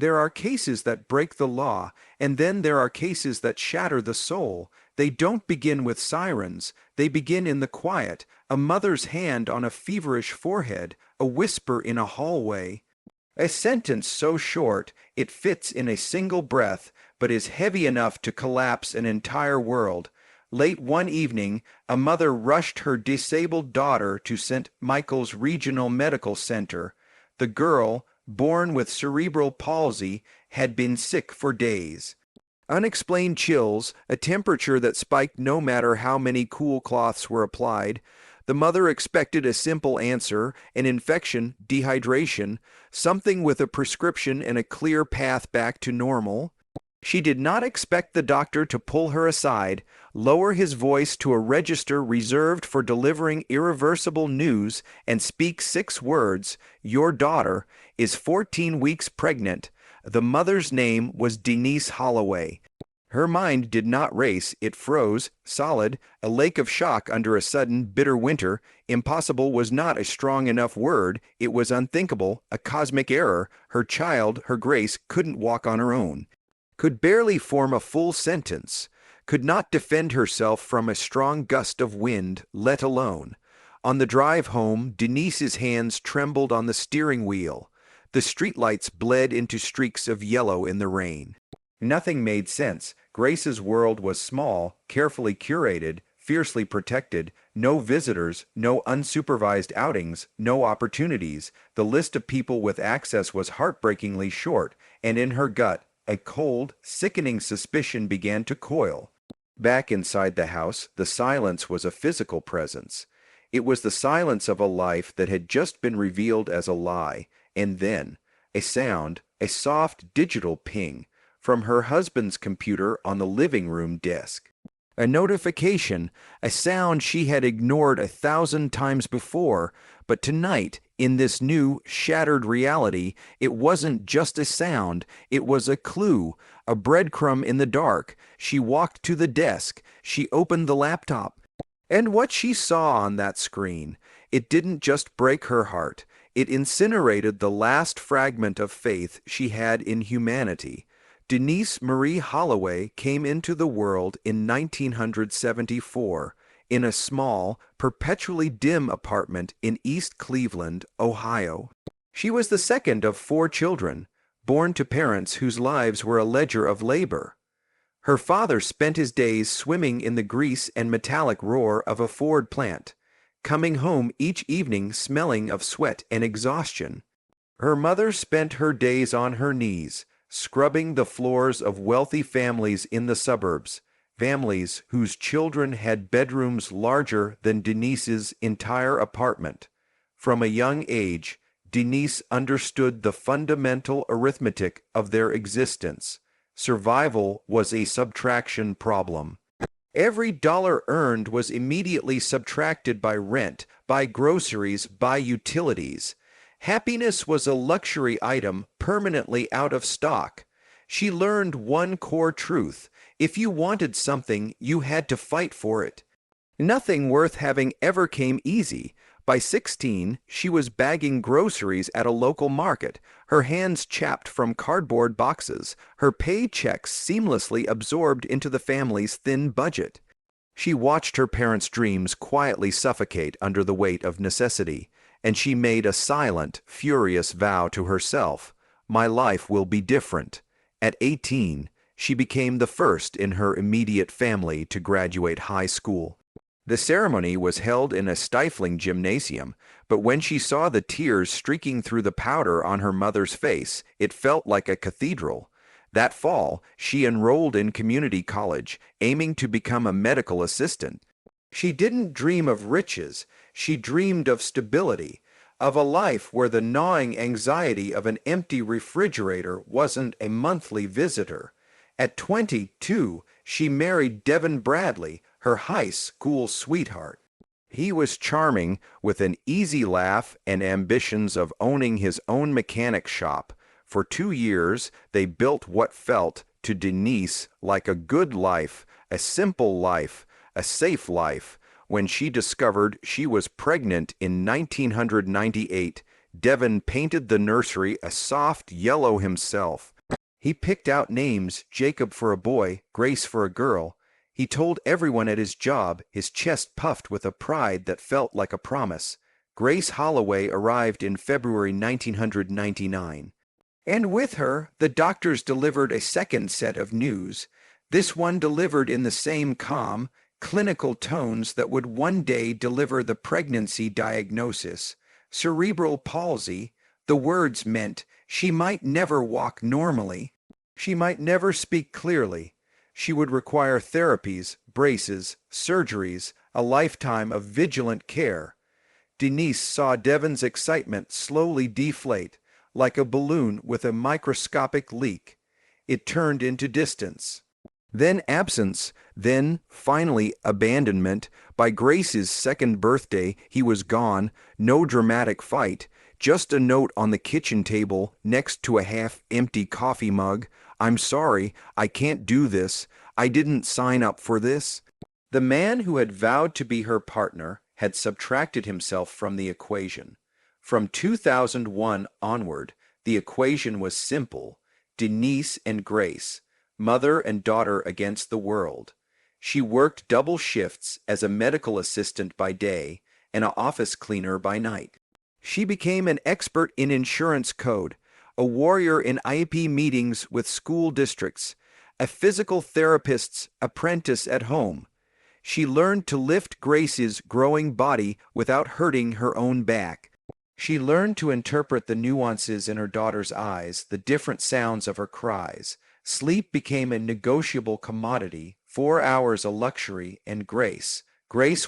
There are cases that break the law, and then there are cases that shatter the soul. They don't begin with sirens. They begin in the quiet, a mother's hand on a feverish forehead, a whisper in a hallway. A sentence so short it fits in a single breath, but is heavy enough to collapse an entire world. Late one evening, a mother rushed her disabled daughter to St. Michael's Regional Medical Center. The girl, born with cerebral palsy, had been sick for days. Unexplained chills, a temperature that spiked no matter how many cool cloths were applied. The mother expected a simple answer, an infection, dehydration, something with a prescription and a clear path back to normal. She did not expect the doctor to pull her aside, lower his voice to a register reserved for delivering irreversible news, and speak 6 words: "Your daughter is 14 weeks pregnant." The mother's name was Denise Holloway. Her mind did not race, it froze, solid, a lake of shock under a sudden, bitter winter. Impossible was not a strong enough word, it was unthinkable, a cosmic error. Her child, her Grace, couldn't walk on her own, could barely form a full sentence, could not defend herself from a strong gust of wind, let alone. On the drive home, Denise's hands trembled on the steering wheel. The streetlights bled into streaks of yellow in the rain. Nothing made sense. Grace's world was small, carefully curated, fiercely protected. No visitors, no unsupervised outings, no opportunities. The list of people with access was heartbreakingly short, and in her gut, a cold, sickening suspicion began to coil. Back inside the house, the silence was a physical presence. It was the silence of a life that had just been revealed as a lie, and then, a sound, a soft digital ping, from her husband's computer on the living room desk. A notification, a sound she had ignored 1,000 times before, but tonight, in this new, shattered reality, it wasn't just a sound, it was a clue, a breadcrumb in the dark. She walked to the desk, she opened the laptop, and what she saw on that screen, it didn't just break her heart, it incinerated the last fragment of faith she had in humanity. Denise Marie Holloway came into the world in 1974 in a small, perpetually dim apartment in East Cleveland, Ohio. She was the second of 4 children, born to parents whose lives were a ledger of labor. Her father spent his days swimming in the grease and metallic roar of a Ford plant, coming home each evening smelling of sweat and exhaustion. Her mother spent her days on her knees, scrubbing the floors of wealthy families in the suburbs, families whose children had bedrooms larger than Denise's entire apartment. From a young age, Denise understood the fundamental arithmetic of their existence. Survival was a subtraction problem. Every dollar earned was immediately subtracted by rent, by groceries, by utilities. Happiness was a luxury item permanently out of stock. She learned one core truth: if you wanted something, you had to fight for it. Nothing worth having ever came easy. By 16, she was bagging groceries at a local market, her hands chapped from cardboard boxes, her paychecks seamlessly absorbed into the family's thin budget. She watched her parents' dreams quietly suffocate under the weight of necessity, and she made a silent, furious vow to herself: my life will be different. At 18, she became the first in her immediate family to graduate high school. The ceremony was held in a stifling gymnasium, but when she saw the tears streaking through the powder on her mother's face, it felt like a cathedral. That fall, she enrolled in community college, aiming to become a medical assistant. She didn't dream of riches, she dreamed of stability, of a life where the gnawing anxiety of an empty refrigerator wasn't a monthly visitor. At 22, she married Devin Bradley, her high school sweetheart. He was charming, with an easy laugh and ambitions of owning his own mechanic shop. For 2 years, they built what felt, to Denise, like a good life, a simple life, a safe life. When she discovered she was pregnant in 1998, Devon painted the nursery a soft yellow himself. He picked out names, Jacob for a boy, Grace for a girl. He told everyone at his job, his chest puffed with a pride that felt like a promise. Grace Holloway arrived in February 1999. And with her, the doctors delivered a second set of news. This one delivered in the same calm, clinical tones that would one day deliver the pregnancy diagnosis. Cerebral palsy, the words meant she might never walk normally. She might never speak clearly. She would require therapies, braces, surgeries, a lifetime of vigilant care. Denise saw Devon's excitement slowly deflate, like a balloon with a microscopic leak. It turned into distance. Then absence, then, finally, abandonment. By Grace's second birthday, he was gone. No dramatic fight, just a note on the kitchen table next to a half-empty coffee mug. "I'm sorry, I can't do this. I didn't sign up for this." The man who had vowed to be her partner had subtracted himself from the equation. From 2001 onward, the equation was simple: Denise and Grace, mother and daughter against the world. She worked double shifts as a medical assistant by day and an office cleaner by night. She became an expert in insurance code, a warrior in IP meetings with school districts, a physical therapist's apprentice at home. She learned to lift Grace's growing body without hurting her own back. She learned to interpret the nuances in her daughter's eyes, the different sounds of her cries. Sleep became a negotiable commodity, 4 hours a luxury, and Grace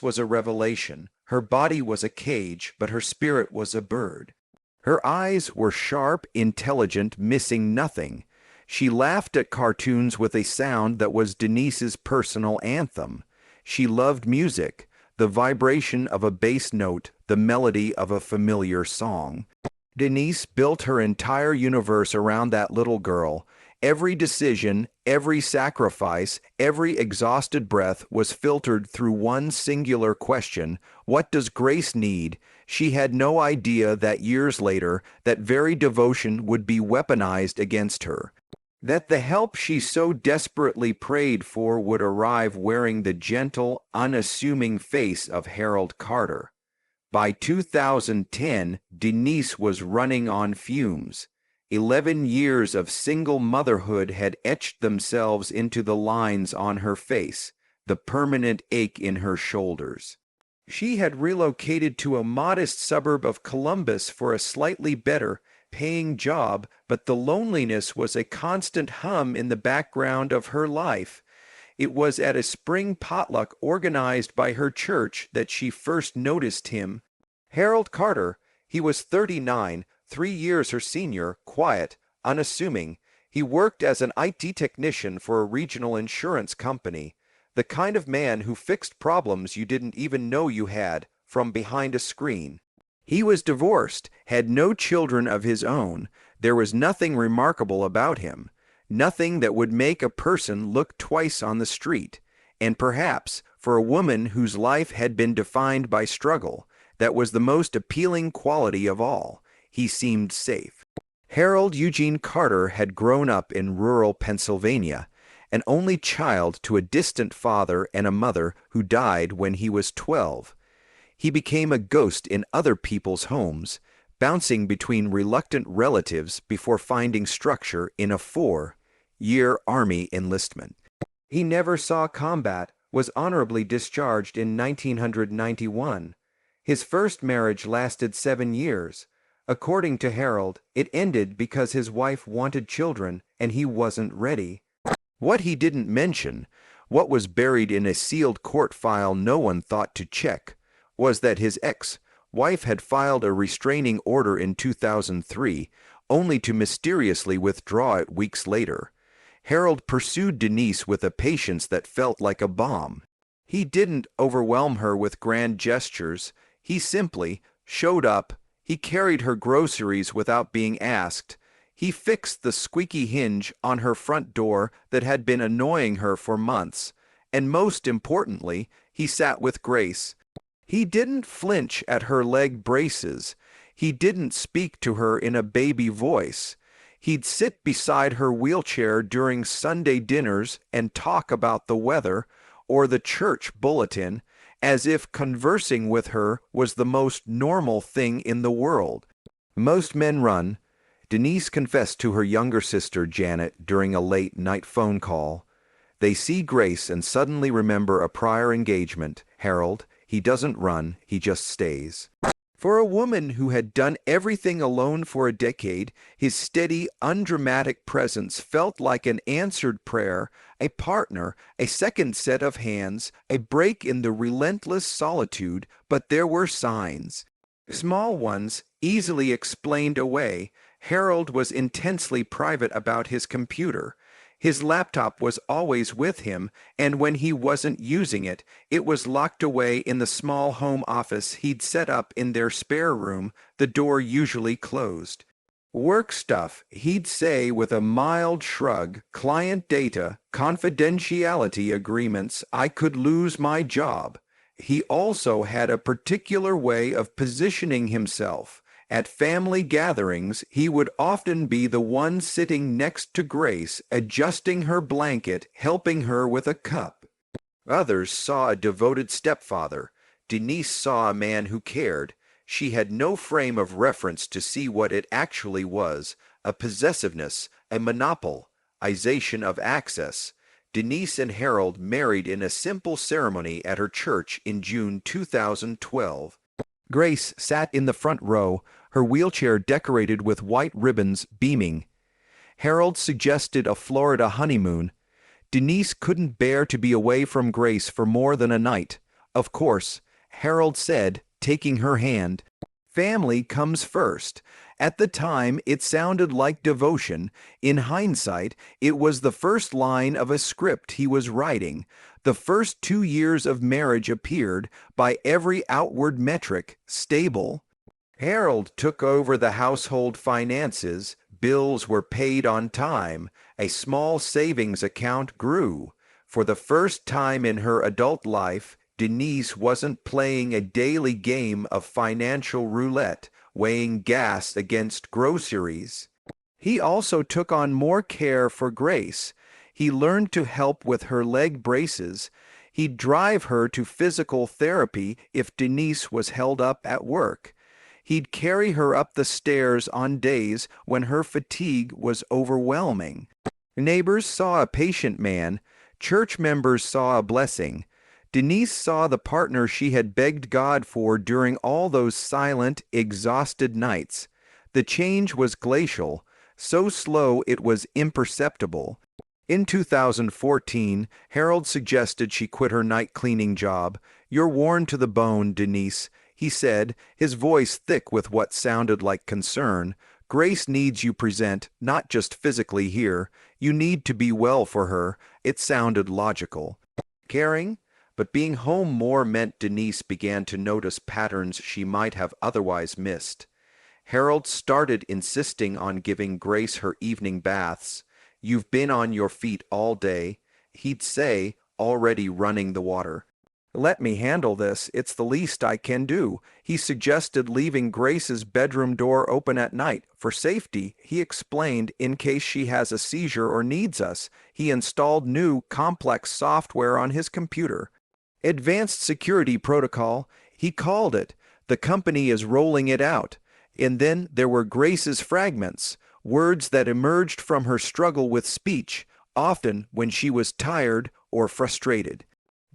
was a revelation. Her body was a cage, but her spirit was a bird. Her eyes were sharp, intelligent, missing nothing. She laughed at cartoons with a sound that was Denise's personal anthem. She loved music, the vibration of a bass note, the melody of a familiar song. Denise built her entire universe around that little girl. Every decision, every sacrifice, every exhausted breath was filtered through one singular question: what does Grace need? She had no idea that years later, that very devotion would be weaponized against her. That the help she so desperately prayed for would arrive wearing the gentle, unassuming face of Harold Carter. By 2010, Denise was running on fumes. 11 years of single motherhood had etched themselves into the lines on her face, the permanent ache in her shoulders. She had relocated to a modest suburb of Columbus for a slightly better paying job, but the loneliness was a constant hum in the background of her life. It was at a spring potluck organized by her church that she first noticed him. Harold Carter. He was 39, 3 years her senior, quiet, unassuming. He worked as an IT technician for a regional insurance company, the kind of man who fixed problems you didn't even know you had from behind a screen. He was divorced, had no children of his own. There was nothing remarkable about him, nothing that would make a person look twice on the street. And perhaps, for a woman whose life had been defined by struggle, that was the most appealing quality of all. He seemed safe. Harold Eugene Carter had grown up in rural Pennsylvania, an only child to a distant father and a mother who died when he was 12. He became a ghost in other people's homes, bouncing between reluctant relatives before finding structure in a 4-year Army enlistment. He never saw combat, was honorably discharged in 1991. His first marriage lasted 7 years. According to Harold, it ended because his wife wanted children and he wasn't ready. What he didn't mention, what was buried in a sealed court file no one thought to check, was that his ex-wife had filed a restraining order in 2003, only to mysteriously withdraw it weeks later. Harold pursued Denise with a patience that felt like a bomb. He didn't overwhelm her with grand gestures. He simply showed up. He carried her groceries without being asked. He fixed the squeaky hinge on her front door that had been annoying her for months. And most importantly, he sat with Grace. He didn't flinch at her leg braces. He didn't speak to her in a baby voice. He'd sit beside her wheelchair during Sunday dinners and talk about the weather or the church bulletin, as if conversing with her was the most normal thing in the world. Most men run, Denise confessed to her younger sister Janet during a late-night phone call. They see Grace and suddenly remember a prior engagement. Harold, he doesn't run, he just stays. For a woman who had done everything alone for a decade, his steady, undramatic presence felt like an answered prayer, a partner, a second set of hands, a break in the relentless solitude, but there were signs. Small ones, easily explained away. Harold was intensely private about his computer. His laptop was always with him, and when he wasn't using it, it was locked away in the small home office he'd set up in their spare room, the door usually closed. Work stuff, he'd say with a mild shrug, client data, confidentiality agreements, I could lose my job. He also had a particular way of positioning himself. At family gatherings, he would often be the one sitting next to Grace, adjusting her blanket, helping her with a cup. Others saw a devoted stepfather. Denise saw a man who cared. She had no frame of reference to see what it actually was, a possessiveness, a monopolization of access. Denise and Harold married in a simple ceremony at her church in June 2012. Grace sat in the front row, her wheelchair decorated with white ribbons, beaming. Harold suggested a Florida honeymoon. Denise couldn't bear to be away from Grace for more than a night. Of course, Harold said, taking her hand, family comes first. At the time, it sounded like devotion. In hindsight, it was the first line of a script he was writing. The first 2 years of marriage appeared, by every outward metric, stable. Harold took over the household finances. Bills were paid on time. A small savings account grew. For the first time in her adult life, Denise wasn't playing a daily game of financial roulette, weighing gas against groceries. He also took on more care for Grace. He learned to help with her leg braces. He'd drive her to physical therapy if Denise was held up at work. He'd carry her up the stairs on days when her fatigue was overwhelming. Neighbors saw a patient man. Church members saw a blessing. Denise saw the partner she had begged God for during all those silent, exhausted nights. The change was glacial, so slow it was imperceptible. In 2014, Harold suggested she quit her night cleaning job. You're worn to the bone, Denise, he said, his voice thick with what sounded like concern. Grace needs you present, not just physically here. You need to be well for her. It sounded logical. Caring? But being home more meant Denise began to notice patterns she might have otherwise missed. Harold started insisting on giving Grace her evening baths. You've been on your feet all day, he'd say, already running the water. Let me handle this, it's the least I can do. He suggested leaving Grace's bedroom door open at night. For safety, he explained, in case she has a seizure or needs us. He installed new, complex software on his computer. Advanced security protocol, he called it. The company is rolling it out. And then there were Grace's fragments, words that emerged from her struggle with speech, often when she was tired or frustrated.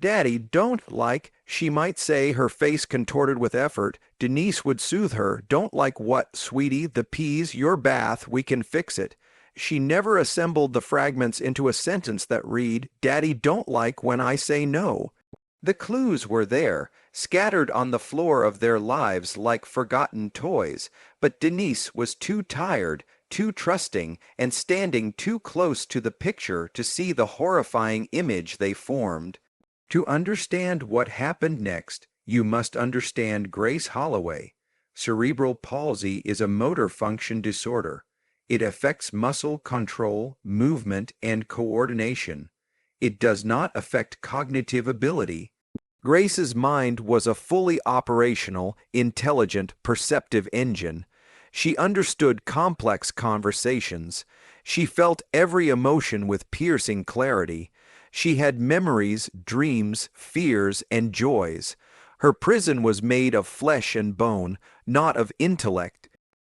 Daddy, don't like, she might say, her face contorted with effort. Denise would soothe her. Don't like what, sweetie? The peas, your bath, we can fix it. She never assembled the fragments into a sentence that read, Daddy, don't like when I say no. The clues were there, scattered on the floor of their lives like forgotten toys, but Denise was too tired, too trusting, and standing too close to the picture to see the horrifying image they formed. To understand what happened next, you must understand Grace Holloway. Cerebral palsy is a motor function disorder. It affects muscle control, movement, and coordination. It does not affect cognitive ability. Grace's mind was a fully operational, intelligent, perceptive engine. She understood complex conversations. She felt every emotion with piercing clarity. She had memories, dreams, fears, and joys. Her prison was made of flesh and bone, not of intellect.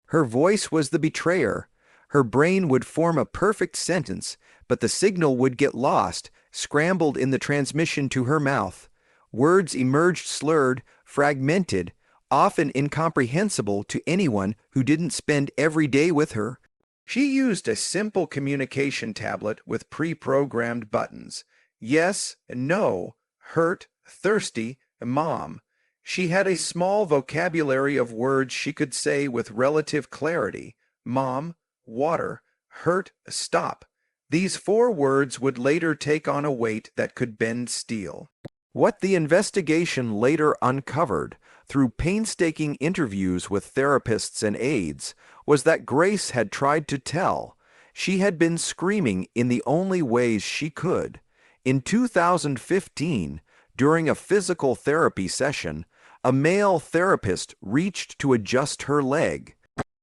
Her voice was the betrayer. Her brain would form a perfect sentence, but the signal would get lost, scrambled in the transmission to her mouth. Words emerged slurred, fragmented, often incomprehensible to anyone who didn't spend every day with her. She used a simple communication tablet with pre-programmed buttons. Yes, no, hurt, thirsty, mom. She had a small vocabulary of words she could say with relative clarity. Mom, water, hurt, stop. These 4 words would later take on a weight that could bend steel. What the investigation later uncovered, through painstaking interviews with therapists and aides, was that Grace had tried to tell. She had been screaming in the only ways she could. In 2015, during a physical therapy session, a male therapist reached to adjust her leg.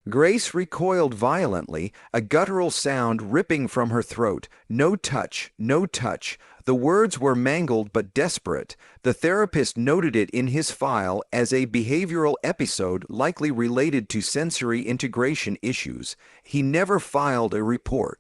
Grace recoiled violently, a guttural sound ripping from her throat. No touch, no touch. The words were mangled but desperate. The therapist noted it in his file as a behavioral episode likely related to sensory integration issues. He never filed a report.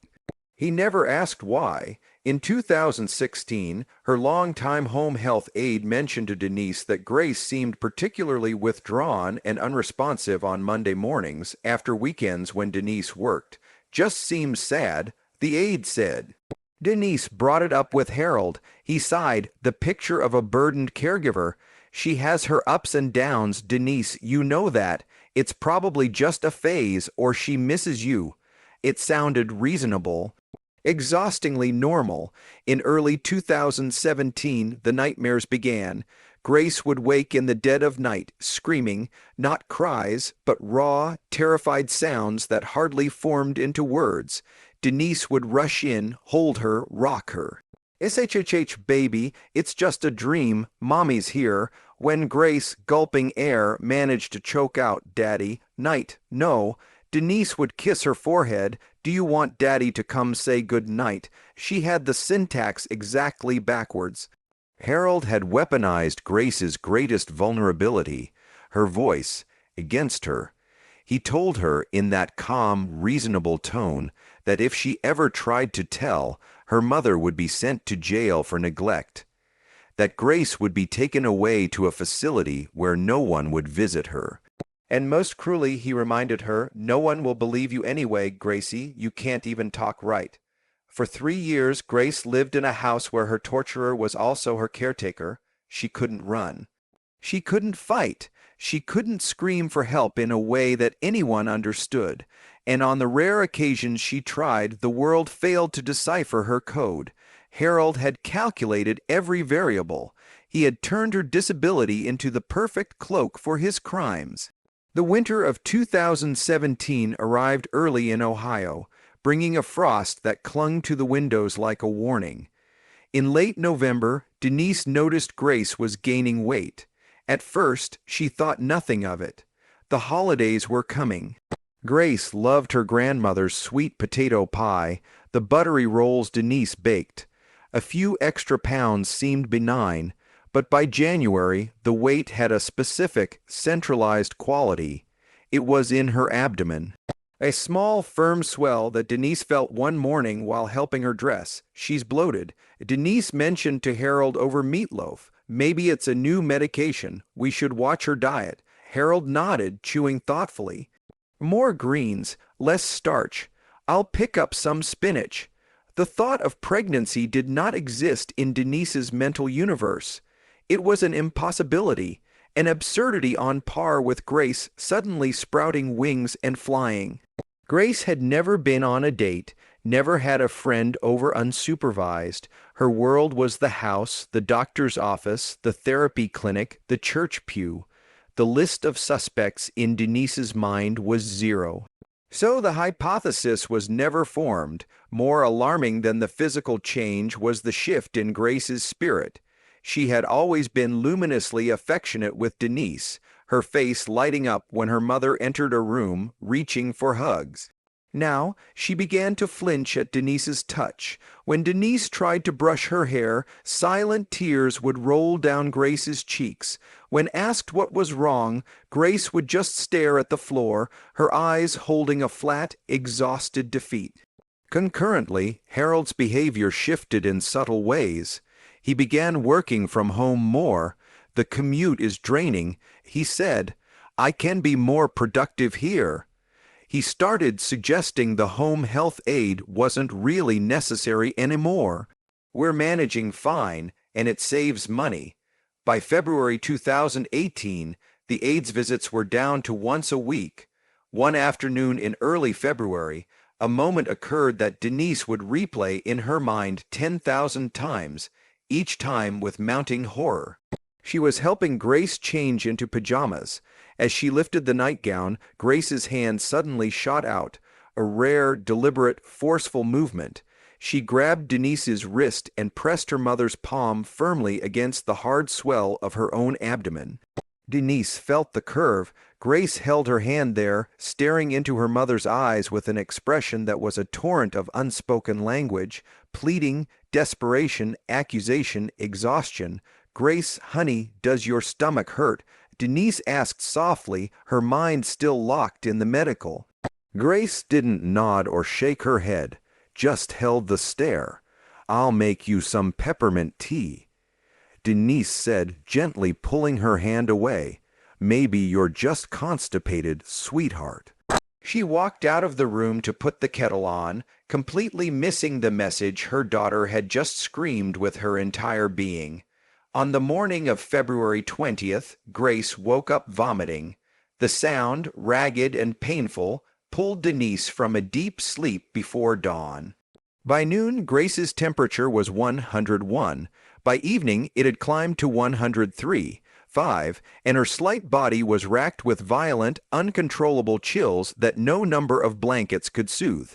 He never asked why. In 2016, her longtime home health aide mentioned to Denise that Grace seemed particularly withdrawn and unresponsive on Monday mornings after weekends when Denise worked. Just seems sad, the aide said. Denise brought it up with Harold. He sighed, the picture of a burdened caregiver. She has her ups and downs, Denise, you know that. It's probably just a phase, or she misses you. It sounded reasonable. Exhaustingly normal. In early 2017, the nightmares began. Grace would wake in the dead of night, screaming, not cries, but raw, terrified sounds that hardly formed into words. Denise would rush in, hold her, rock her. "SHHH, baby, it's just a dream, mommy's here." When Grace, gulping air, managed to choke out, "Daddy, night, no," Denise would kiss her forehead. "Do you want Daddy to come say good night?" She had the syntax exactly backwards. Harold had weaponized Grace's greatest vulnerability, her voice, against her. He told her in that calm, reasonable tone that if she ever tried to tell, her mother would be sent to jail for neglect, that Grace would be taken away to a facility where no one would visit her. And most cruelly, he reminded her, "No one will believe you anyway, Gracie. You can't even talk right." For 3 years, Grace lived in a house where her torturer was also her caretaker. She couldn't run. She couldn't fight. She couldn't scream for help in a way that anyone understood. And on the rare occasions she tried, the world failed to decipher her code. Harold had calculated every variable. He had turned her disability into the perfect cloak for his crimes. The winter of 2017 arrived early in Ohio, bringing a frost that clung to the windows like a warning. In late November, Denise noticed Grace was gaining weight. At first, she thought nothing of it. The holidays were coming. Grace loved her grandmother's sweet potato pie, the buttery rolls Denise baked. A few extra pounds seemed benign, but by January, the weight had a specific, centralized quality. It was in her abdomen. A small, firm swell that Denise felt one morning while helping her dress. "She's bloated." Denise mentioned to Harold over meatloaf, "Maybe it's a new medication. We should watch her diet." Harold nodded, chewing thoughtfully. "More greens, less starch. I'll pick up some spinach." The thought of pregnancy did not exist in Denise's mental universe. It was an impossibility, an absurdity on par with Grace suddenly sprouting wings and flying. Grace had never been on a date, never had a friend over unsupervised. Her world was the house, the doctor's office, the therapy clinic, the church pew. The list of suspects in Denise's mind was 0. So the hypothesis was never formed. More alarming than the physical change was the shift in Grace's spirit. She had always been luminously affectionate with Denise, her face lighting up when her mother entered a room, reaching for hugs. Now, she began to flinch at Denise's touch. When Denise tried to brush her hair, silent tears would roll down Grace's cheeks. When asked what was wrong, Grace would just stare at the floor, her eyes holding a flat, exhausted defeat. Concurrently, Harold's behavior shifted in subtle ways. He began working from home more. "The commute is draining," he said. "I can be more productive here." He started suggesting the home health aide wasn't really necessary anymore. "We're managing fine, and it saves money." By February 2018, the aide's visits were down to once a week. One afternoon in early February, a moment occurred that Denise would replay in her mind 10,000 times, each time with mounting horror. She was helping Grace change into pajamas. As she lifted the nightgown, Grace's hand suddenly shot out, a rare, deliberate, forceful movement. She grabbed Denise's wrist and pressed her mother's palm firmly against the hard swell of her own abdomen. Denise felt the curve. Grace held her hand there, staring into her mother's eyes with an expression that was a torrent of unspoken language, pleading, desperation, accusation, exhaustion. "Grace, honey, does your stomach hurt?" Denise asked softly, her mind still locked in the medical. Grace didn't nod or shake her head, just held the stare. "I'll make you some peppermint tea," Denise said, gently pulling her hand away. "Maybe you're just constipated, sweetheart." She walked out of the room to put the kettle on, completely missing the message her daughter had just screamed with her entire being. On the morning of February 20th, Grace woke up vomiting. The sound, ragged and painful, pulled Denise from a deep sleep before dawn. By noon, Grace's temperature was 101. By evening, it had climbed to 103.5, and her slight body was racked with violent, uncontrollable chills that no number of blankets could soothe.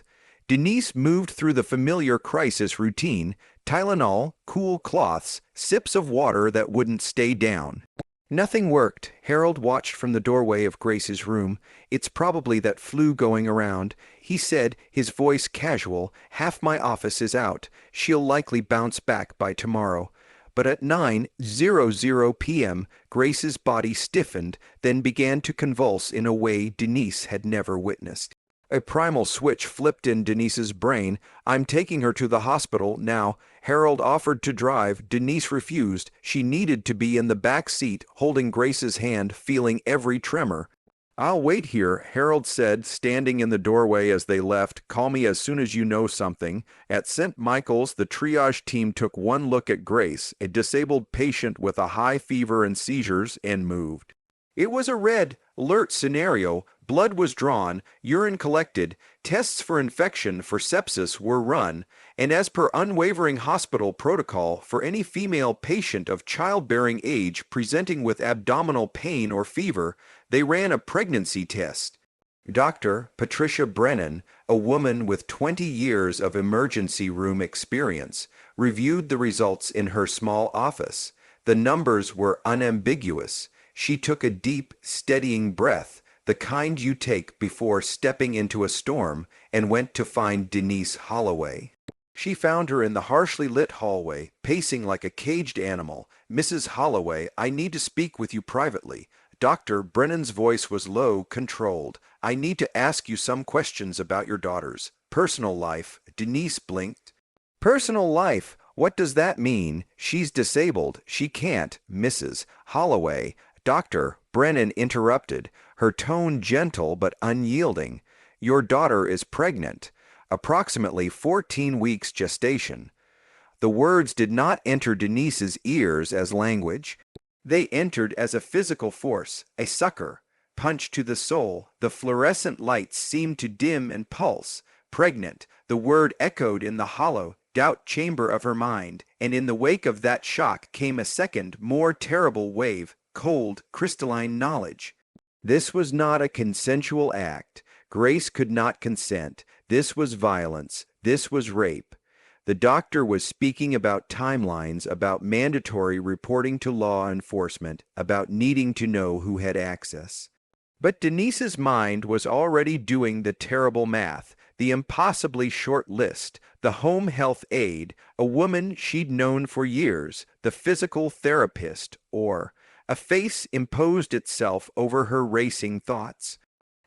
Denise moved through the familiar crisis routine: Tylenol, cool cloths, sips of water that wouldn't stay down. Nothing worked. Harold watched from the doorway of Grace's room. "It's probably that flu going around," he said, his voice casual. "Half my office is out. She'll likely bounce back by tomorrow." But at 9:00 p.m., Grace's body stiffened, then began to convulse in a way Denise had never witnessed. A primal switch flipped in Denise's brain. "I'm taking her to the hospital now." Harold offered to drive. Denise refused. She needed to be in the back seat, holding Grace's hand, feeling every tremor. "I'll wait here," Harold said, standing in the doorway as they left. "Call me as soon as you know something." At St. Michael's, the triage team took one look at Grace, a disabled patient with a high fever and seizures, and moved. It was a red alert scenario. Blood was drawn, urine collected, tests for infection for sepsis were run, and as per unwavering hospital protocol, for any female patient of childbearing age presenting with abdominal pain or fever, they ran a pregnancy test. Dr. Patricia Brennan, a woman with 20 years of emergency room experience, reviewed the results in her small office. The numbers were unambiguous. She took a deep, steadying breath, the kind you take before stepping into a storm, and went to find Denise Holloway. She found her in the harshly lit hallway, pacing like a caged animal. "Mrs. Holloway, I need to speak with you privately." Dr. Brennan's voice was low, controlled. "I need to ask you some questions about your daughter's personal life." Denise blinked. "Personal life? What does that mean? She's disabled. She can't." "Mrs. Holloway." Dr. Brennan interrupted, her tone gentle but unyielding. "Your daughter is pregnant. Approximately 14 weeks gestation." The words did not enter Denise's ears as language. They entered as a physical force, a sucker, punch to the soul. The fluorescent lights seemed to dim and pulse. Pregnant, the word echoed in the hollow, doubt chamber of her mind, and in the wake of that shock came a second, more terrible wave, cold, crystalline knowledge. This was not a consensual act. Grace could not consent. This was violence. This was rape. The doctor was speaking about timelines, about mandatory reporting to law enforcement, about needing to know who had access. But Denise's mind was already doing the terrible math, the impossibly short list, the home health aide, a woman she'd known for years, the physical therapist, or a face imposed itself over her racing thoughts.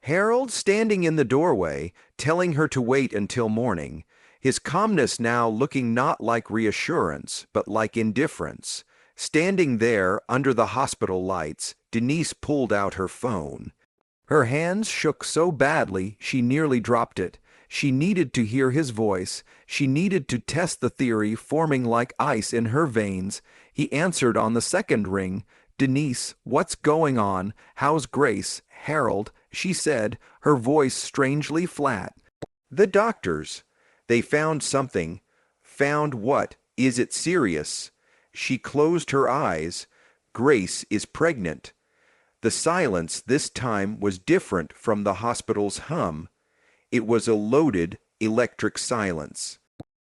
Harold standing in the doorway, telling her to wait until morning, his calmness now looking not like reassurance, but like indifference. Standing there under the hospital lights, Denise pulled out her phone. Her hands shook so badly she nearly dropped it. She needed to hear his voice. She needed to test the theory forming like ice in her veins. He answered on the second ring. "Denise, what's going on? How's Grace?" "Harold," she said, her voice strangely flat. "The doctors. They found something." "Found what? Is it serious?" She closed her eyes. "Grace is pregnant." The silence this time was different from the hospital's hum. It was a loaded, electric silence.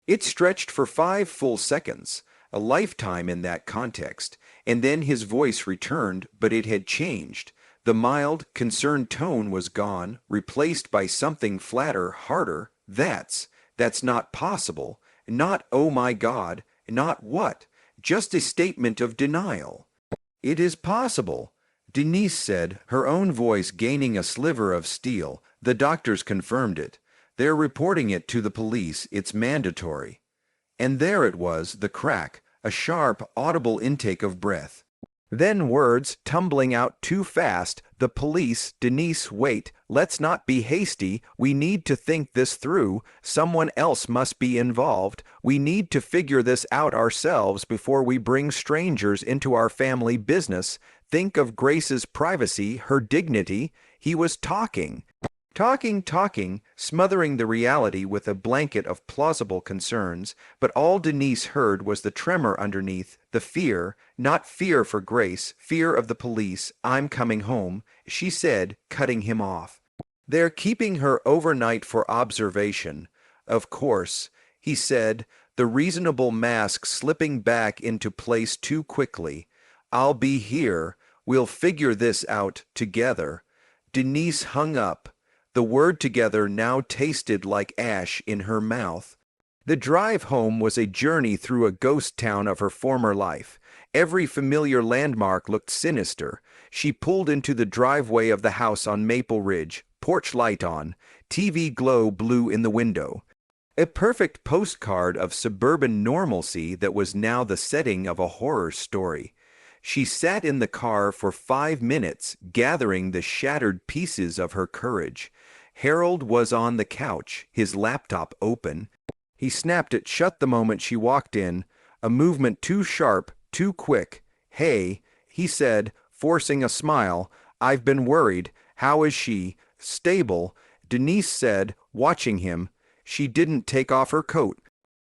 It stretched for 5 full seconds, a lifetime in that context, and then his voice returned, but it had changed. The mild, concerned tone was gone, replaced by something flatter, harder. That's not possible. Not, oh my God, not what? Just a statement of denial." "It is possible," Denise said, her own voice gaining a sliver of steel. "The doctors confirmed it. They're reporting it to the police. It's mandatory." And there it was, the crack, a sharp, audible intake of breath. Then words tumbling out too fast. "The police, Denise, wait. Let's not be hasty. We need to think this through. Someone else must be involved. We need to figure this out ourselves before we bring strangers into our family business. Think of Grace's privacy, her dignity." He was talking, smothering the reality with a blanket of plausible concerns, but all Denise heard was the tremor underneath, the fear, not fear for Grace, fear of the police. "I'm coming home," she said, cutting him off. "They're keeping her overnight for observation." "Of course," he said, the reasonable mask slipping back into place too quickly. "I'll be here. We'll figure this out together." Denise hung up. The word together now tasted like ash in her mouth. The drive home was a journey through a ghost town of her former life. Every familiar landmark looked sinister. She pulled into the driveway of the house on Maple Ridge, porch light on, TV glow blue in the window. A perfect postcard of suburban normalcy that was now the setting of a horror story. She sat in the car for 5 minutes, gathering the shattered pieces of her courage. Harold was on the couch, his laptop open. He snapped it shut the moment she walked in, a movement too sharp, too quick. "Hey," he said, forcing a smile. "I've been worried. How is she?" "Stable," Denise said, watching him. She didn't take off her coat.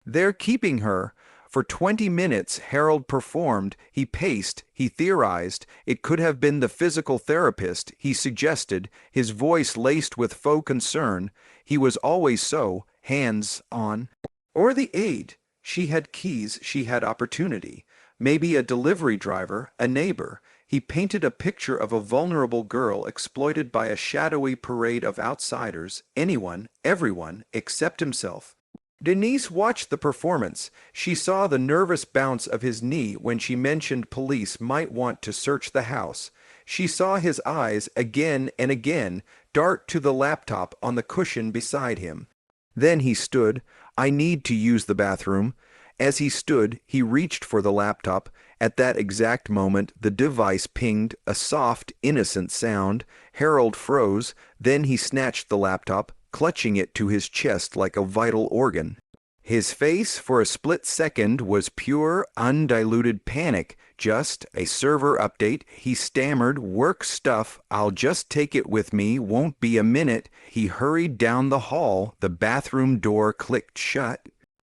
"They're keeping her." For 20 minutes Harold performed. He paced, he theorized. It could have been the physical therapist, he suggested, his voice laced with faux concern. He was always so, hands-on. Or the aide. She had keys, she had opportunity. Maybe a delivery driver, a neighbor. He painted a picture of a vulnerable girl exploited by a shadowy parade of outsiders, anyone, everyone, except himself. Denise watched the performance. She saw the nervous bounce of his knee when she mentioned police might want to search the house. She saw his eyes again and again dart to the laptop on the cushion beside him. Then he stood. "I need to use the bathroom." As he stood, he reached for the laptop. At that exact moment, the device pinged, a soft, innocent sound. Harold froze. Then he snatched the laptop, clutching it to his chest like a vital organ. His face, for a split second, was pure, undiluted panic. "Just a server update," he stammered. "Work stuff. I'll just take it with me. Won't be a minute." He hurried down the hall. The bathroom door clicked shut.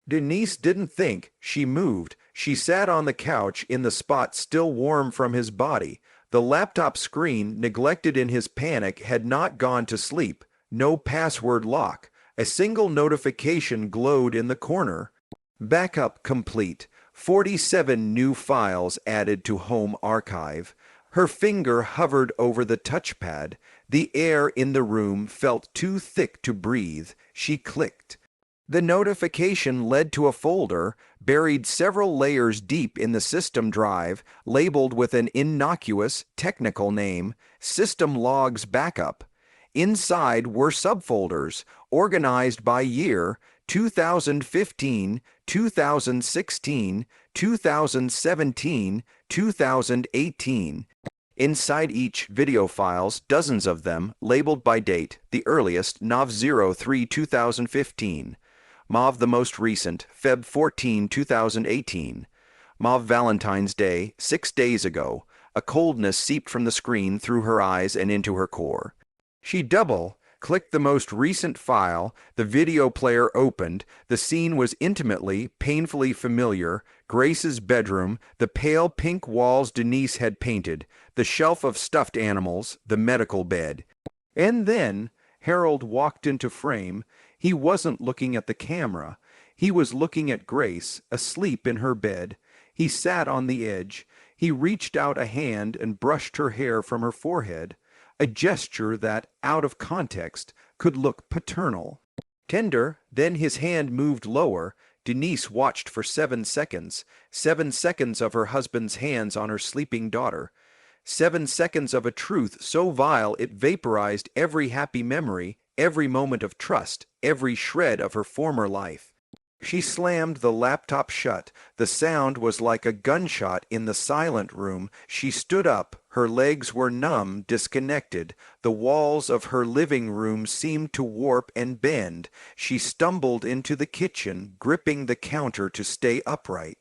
Denise didn't think. She moved. She sat on the couch in the spot still warm from his body. The laptop screen, neglected in his panic, had not gone to sleep. No password lock. A single notification glowed in the corner. Backup complete. 47 new files added to home archive. Her finger hovered over the touchpad. The air in the room felt too thick to breathe. She clicked. The notification led to a folder buried several layers deep in the system drive, labeled with an innocuous, technical name, System Logs Backup. Inside were subfolders, organized by year, 2015, 2016, 2017, 2018. Inside each, video files, dozens of them, labeled by date, the earliest, Nov 03 2015. Mauve the most recent, Feb 14, 2018. Mauve Valentine's Day, 6 days ago. A coldness seeped from the screen through her eyes and into her core. She clicked the most recent file, the video player opened, the scene was intimately, painfully familiar, Grace's bedroom, the pale pink walls Denise had painted, the shelf of stuffed animals, the medical bed. And then Harold walked into frame. He wasn't looking at the camera. He was looking at Grace, asleep in her bed. He sat on the edge. He reached out a hand and brushed her hair from her forehead, a gesture that, out of context, could look paternal. Tender, then his hand moved lower. Denise watched for 7 seconds, 7 seconds of her husband's hands on her sleeping daughter, 7 seconds of a truth so vile it vaporized every happy memory, every moment of trust, every shred of her former life. She slammed the laptop shut. The sound was like a gunshot in the silent room. She stood up. Her legs were numb, disconnected. The walls of her living room seemed to warp and bend. She stumbled into the kitchen, gripping the counter to stay upright.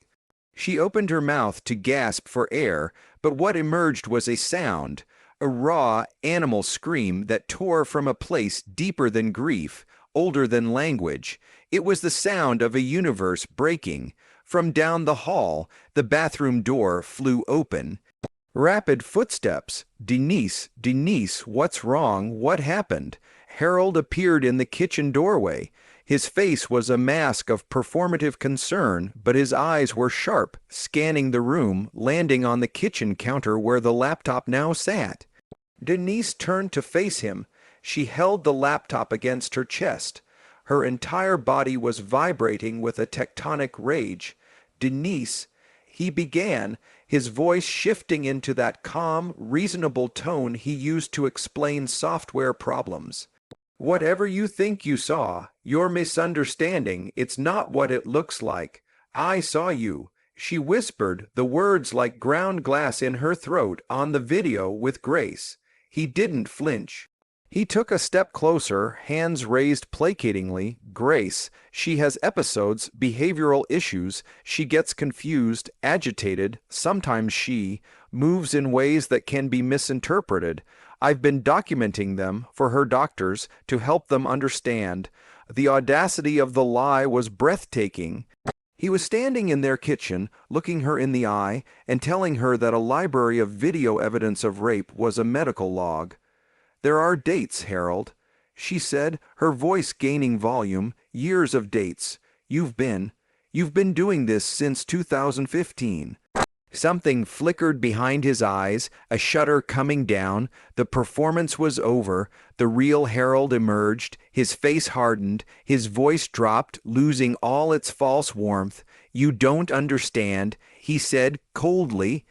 She opened her mouth to gasp for air, but what emerged was a sound, a raw, animal scream that tore from a place deeper than grief, older than language. It was the sound of a universe breaking. From down the hall, the bathroom door flew open. Rapid footsteps. Denise, what's wrong? What happened? Harold appeared in the kitchen doorway. His face was a mask of performative concern, but his eyes were sharp, scanning the room, landing on the kitchen counter where the laptop now sat. Denise turned to face him. She held the laptop against her chest. Her entire body was vibrating with a tectonic rage. Denise, he began, his voice shifting into that calm, reasonable tone he used to explain software problems. Whatever you think you saw, you're misunderstanding. It's not what it looks like. I saw you. She whispered, the words like ground glass in her throat, on the video with Grace. He didn't flinch. He took a step closer, hands raised placatingly. Grace, she has episodes, behavioral issues. She gets confused, agitated. Sometimes she moves in ways that can be misinterpreted. I've been documenting them for her doctors to help them understand. The audacity of the lie was breathtaking. He was standing in their kitchen, looking her in the eye and telling her that a library of video evidence of rape was a medical log. There are dates, Harold, she said, her voice gaining volume. Years of dates. You've been doing this since 2015. Something flickered behind his eyes, a shutter coming down. The performance was over. The real Harold emerged. His face hardened. His voice dropped, losing all its false warmth. You don't understand, he said coldly.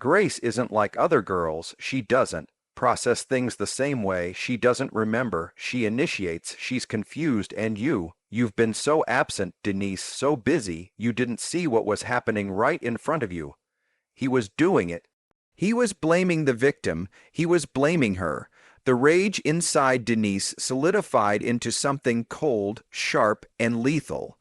Grace isn't like other girls. She doesn't process things the same way. She doesn't remember. She initiates. She's confused. And you've been so absent, Denise, so busy, you didn't see what was happening right in front of you. He was doing it. He was blaming the victim. He was blaming her. The rage inside Denise solidified into something cold, sharp, and lethal.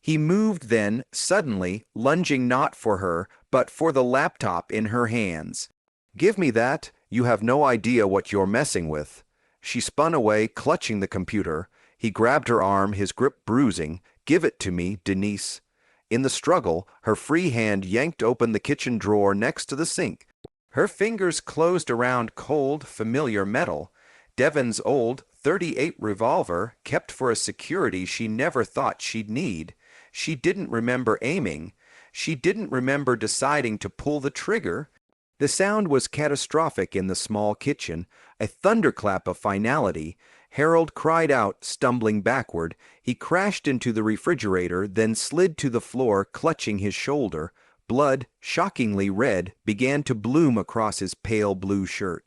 He moved then, suddenly, lunging not for her, but for the laptop in her hands. Give me that. You have no idea what you're messing with. She spun away, clutching the computer. He grabbed her arm, his grip bruising. Give it to me, Denise. In the struggle, her free hand yanked open the kitchen drawer next to the sink. Her fingers closed around cold, familiar metal. Devon's old .38 revolver, kept for a security she never thought she'd need. She didn't remember aiming. She didn't remember deciding to pull the trigger. The sound was catastrophic in the small kitchen, a thunderclap of finality. Harold cried out, stumbling backward. He crashed into the refrigerator, then slid to the floor, clutching his shoulder. Blood, shockingly red, began to bloom across his pale blue shirt.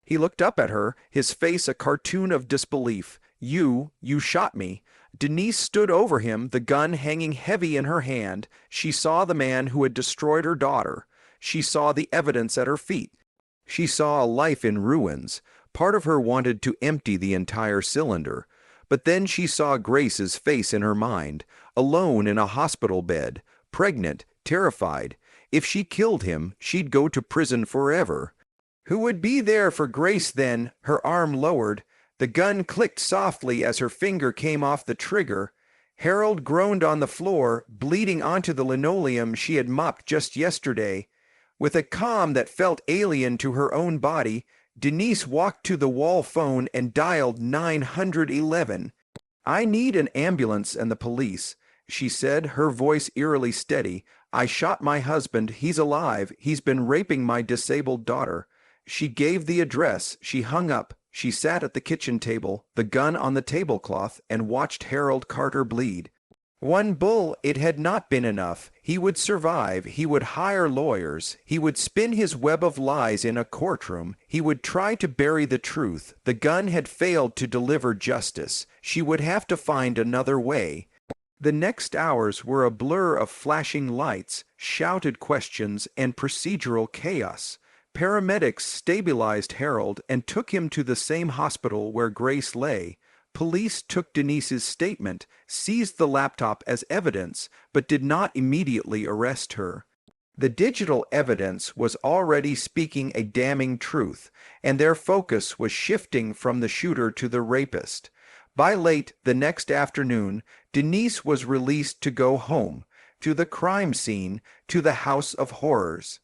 He looked up at her, his face a cartoon of disbelief. You shot me." Denise stood over him, the gun hanging heavy in her hand. She saw the man who had destroyed her daughter. She saw the evidence at her feet. She saw a life in ruins. Part of her wanted to empty the entire cylinder. But then she saw Grace's face in her mind, alone in a hospital bed, pregnant, terrified. If she killed him, she'd go to prison forever. Who would be there for Grace then? Her arm lowered. The gun clicked softly as her finger came off the trigger. Harold groaned on the floor, bleeding onto the linoleum she had mopped just yesterday. With a calm that felt alien to her own body, Denise walked to the wall phone and dialed 911. "I need an ambulance and the police," she said, her voice eerily steady. "I shot my husband. He's alive. He's been raping my disabled daughter." She gave the address. She hung up. She sat at the kitchen table, the gun on the tablecloth, and watched Harold Carter bleed. One bull, it had not been enough. He would survive. He would hire lawyers. He would spin his web of lies in a courtroom. He would try to bury the truth. The gun had failed to deliver justice. She would have to find another way. The next hours were a blur of flashing lights, shouted questions, and procedural chaos. Paramedics stabilized Harold and took him to the same hospital where Grace lay. Police took Denise's statement, seized the laptop as evidence, but did not immediately arrest her. The digital evidence was already speaking a damning truth, and their focus was shifting from the shooter to the rapist. By late the next afternoon, Denise was released to go home, to the crime scene, to the house of horrors.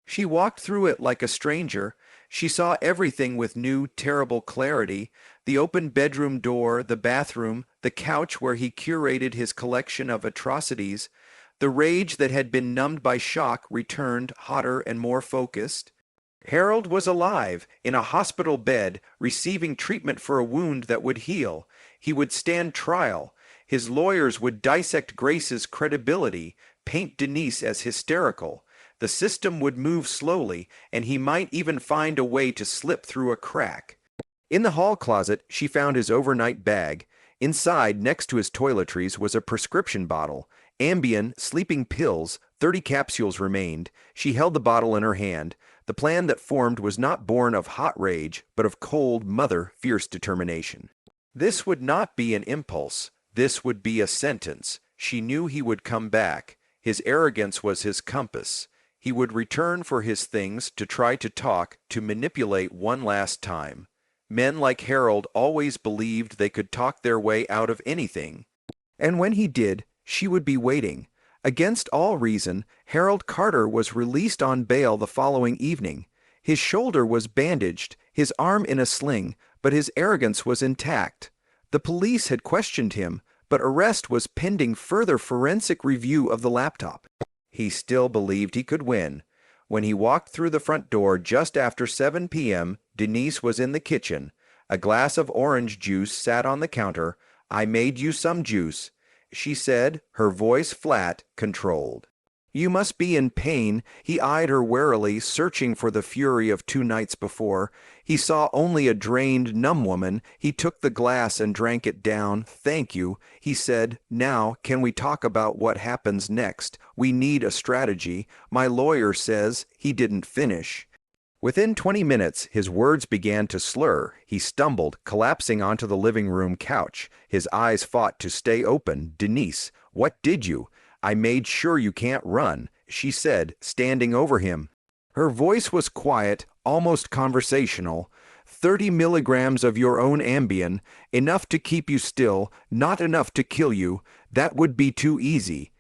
She walked through it like a stranger. She saw everything with new, terrible clarity: the open bedroom door, the bathroom, the couch where he curated his collection of atrocities. The rage that had been numbed by shock returned, hotter and more focused. Harold was alive, in a hospital bed, receiving treatment for a wound that would heal. He would stand trial. His lawyers would dissect Grace's credibility, paint Denise as hysterical. The system would move slowly, and he might even find a way to slip through a crack. In the hall closet, she found his overnight bag. Inside, next to his toiletries, was a prescription bottle. Ambien, sleeping pills, 30 capsules remained. She held the bottle in her hand. The plan that formed was not born of hot rage, but of cold, fierce determination. This would not be an impulse. This would be a sentence. She knew he would come back. His arrogance was his compass. He would return for his things, to try to talk, to manipulate one last time. Men like Harold always believed they could talk their way out of anything. And when he did, she would be waiting. Against all reason, Harold Carter was released on bail the following evening. His shoulder was bandaged, his arm in a sling, but his arrogance was intact. The police had questioned him, but arrest was pending further forensic review of the laptop. He still believed he could win. When he walked through the front door just after 7 p.m., Denise was in the kitchen. A glass of orange juice sat on the counter. "I made you some juice," she said, her voice flat, controlled. "You must be in pain." He eyed her warily, searching for the fury of 2 nights before. He saw only a drained, numb woman. He took the glass and drank it down. "Thank you," he said. "Now, can we talk about what happens next? We need a strategy. My lawyer says—" He didn't finish. Within 20 minutes, his words began to slur. He stumbled, collapsing onto the living room couch. His eyes fought to stay open. "Denise, what did you?" "I made sure you can't run," she said, standing over him. Her voice was quiet, almost conversational. 30 milligrams of your own Ambien, enough to keep you still, not enough to kill you. That would be too easy."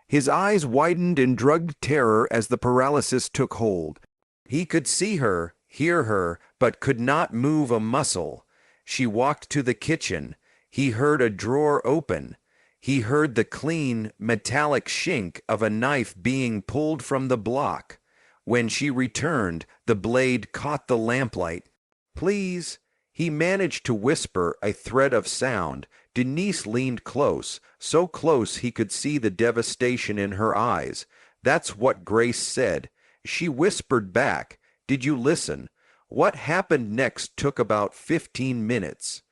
His eyes widened in drugged terror as the paralysis took hold. He could see her, hear her, but could not move a muscle. She walked to the kitchen. He heard a drawer open. He heard the clean, metallic shink of a knife being pulled from the block. When she returned, the blade caught the lamplight. "Please." He managed to whisper a thread of sound. Denise leaned close, so close he could see the devastation in her eyes. "That's what Grace said." She whispered back, "Did you listen?" What happened next took about 15 minutes.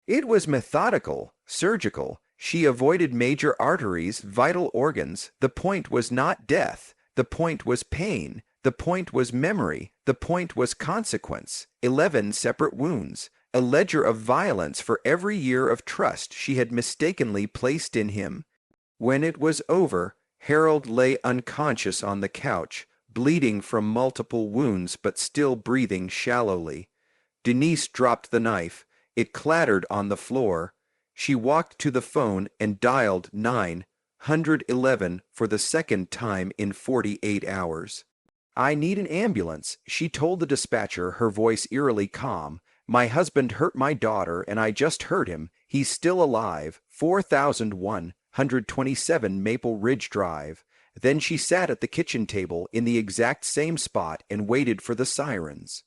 It was methodical, surgical. She avoided major arteries, vital organs. The point was not death. The point was pain. The point was memory. The point was consequence. 11 separate wounds. A ledger of violence for every year of trust she had mistakenly placed in him. When it was over, Harold lay unconscious on the couch, bleeding from multiple wounds but still breathing shallowly. Denise dropped the knife. It clattered on the floor. She walked to the phone and dialed 911 for the second time in 48 hours. "I need an ambulance," she told the dispatcher, her voice eerily calm. "My husband hurt my daughter, and I just heard him. He's still alive. 4127 Maple Ridge Drive." Then she sat at the kitchen table in the exact same spot and waited for the sirens.